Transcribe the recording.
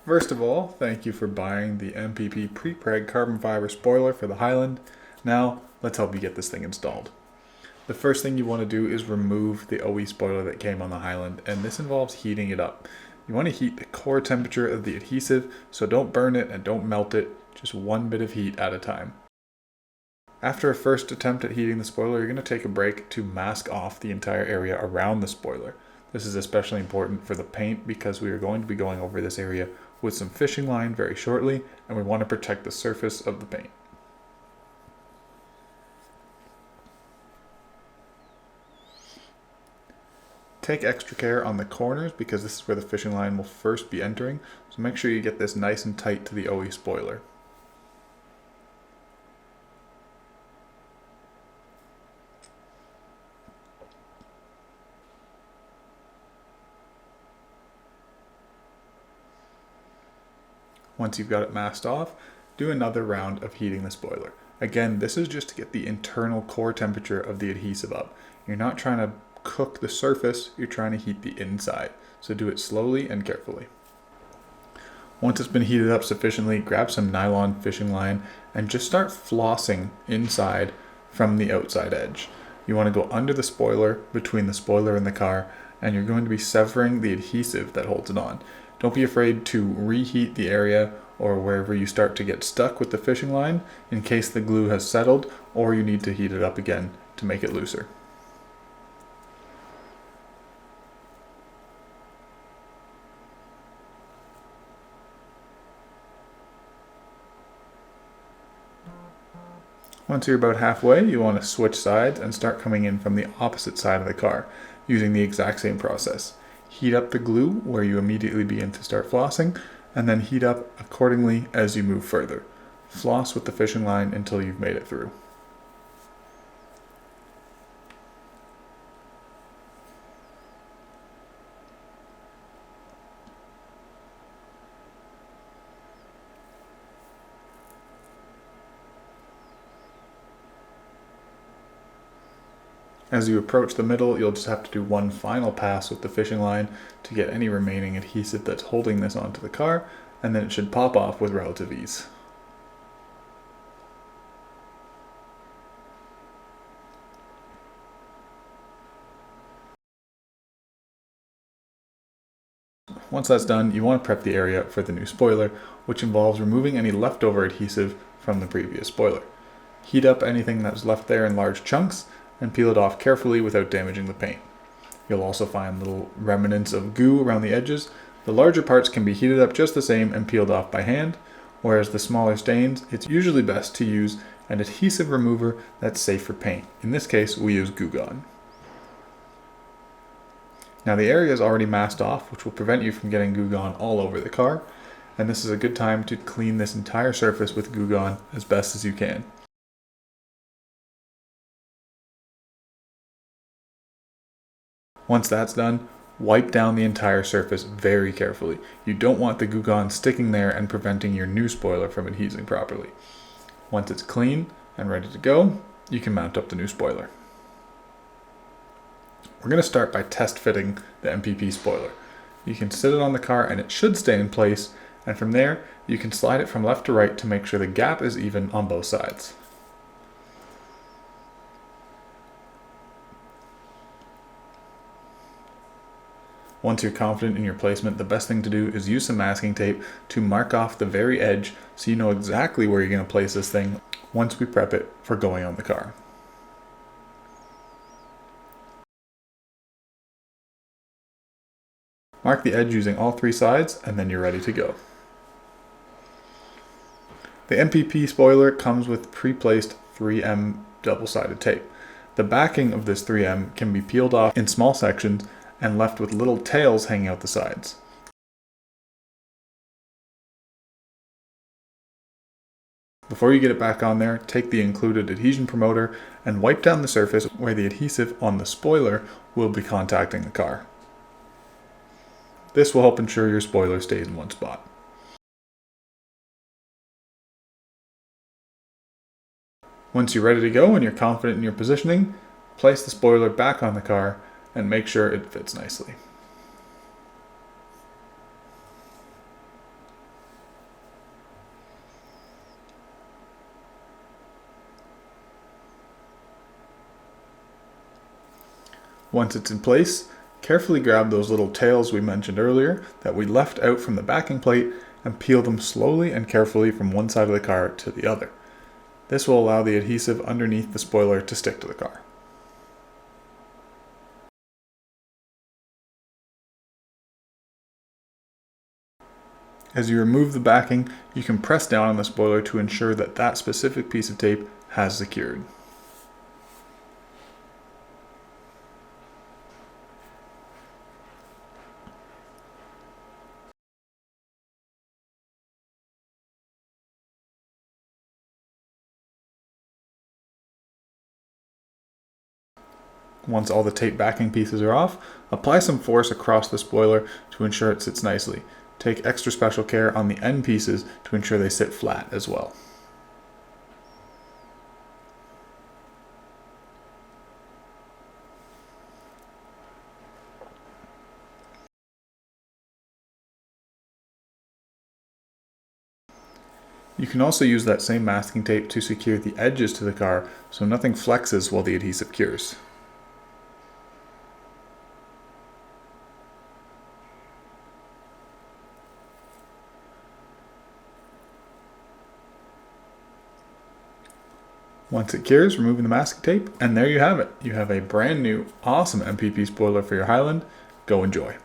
First of all, thank you for buying the MPP Prepreg carbon fiber spoiler for the Highland. Now, let's help you get this thing installed. The first thing you want to do is remove the OE spoiler that came on the Highland, and this involves heating it up. You want to heat the core temperature of the adhesive, so don't burn it and don't melt it, just one bit of heat at a time. After a first attempt at heating the spoiler, you're going to take a break to mask off the entire area around the spoiler. This is especially important for the paint because we are going to be going over this area with some fishing line very shortly, and we want to protect the surface of the paint. Take extra care on the corners because this is where the fishing line will first be entering, so make sure you get this nice and tight to the OE spoiler. Once you've got it masked off, do another round of heating the spoiler. Again, this is just to get the internal core temperature of the adhesive up. You're not trying to cook the surface, you're trying to heat the inside. So do it slowly and carefully. Once it's been heated up sufficiently, grab some nylon fishing line and just start flossing inside from the outside edge. You want to go under the spoiler, between the spoiler and the car, and you're going to be severing the adhesive that holds it on. Don't be afraid to reheat the area or wherever you start to get stuck with the fishing line in case the glue has settled or you need to heat it up again to make it looser. Once you're about halfway, you want to switch sides and start coming in from the opposite side of the car using the exact same process. Heat up the glue where you immediately begin to start flossing, and then heat up accordingly as you move further. Floss with the fishing line until you've made it through. As you approach the middle, you'll just have to do one final pass with the fishing line to get any remaining adhesive that's holding this onto the car, and then it should pop off with relative ease. Once that's done, you want to prep the area for the new spoiler, which involves removing any leftover adhesive from the previous spoiler. Heat up anything that's left there in large chunks, and peel it off carefully without damaging the paint. You'll also find little remnants of goo around the edges. The larger parts can be heated up just the same and peeled off by hand, whereas the smaller stains, it's usually best to use an adhesive remover that's safe for paint. In this case, we use Goo Gone. Now the area is already masked off, which will prevent you from getting Goo Gone all over the car, and this is a good time to clean this entire surface with Goo Gone as best as you can. Once that's done, wipe down the entire surface very carefully. You don't want the Goo Gone sticking there and preventing your new spoiler from adhesing properly. Once it's clean and ready to go, you can mount up the new spoiler. We're going to start by test fitting the MPP spoiler. You can sit it on the car and it should stay in place, and from there you can slide it from left to right to make sure the gap is even on both sides. Once you're confident in your placement, the best thing to do is use some masking tape to mark off the very edge so you know exactly where you're going to place this thing once we prep it for going on the car. Mark the edge using all three sides and then you're ready to go. The MPP spoiler comes with pre-placed 3M double-sided tape. The backing of this 3M can be peeled off in small sections and left with little tails hanging out the sides. Before you get it back on there, take the included adhesion promoter and wipe down the surface where the adhesive on the spoiler will be contacting the car. This will help ensure your spoiler stays in one spot. Once you're ready to go and you're confident in your positioning, place the spoiler back on the car and make sure it fits nicely. Once it's in place, carefully grab those little tails we mentioned earlier that we left out from the backing plate and peel them slowly and carefully from one side of the car to the other. This will allow the adhesive underneath the spoiler to stick to the car. As you remove the backing, you can press down on the spoiler to ensure that that specific piece of tape has secured. Once all the tape backing pieces are off, apply some force across the spoiler to ensure it sits nicely. Take extra special care on the end pieces to ensure they sit flat as well. You can also use that same masking tape to secure the edges to the car so nothing flexes while the adhesive cures. Once it cures, removing the masking tape, and there you have it. You have a brand new, awesome MPP spoiler for your Highland. Go enjoy.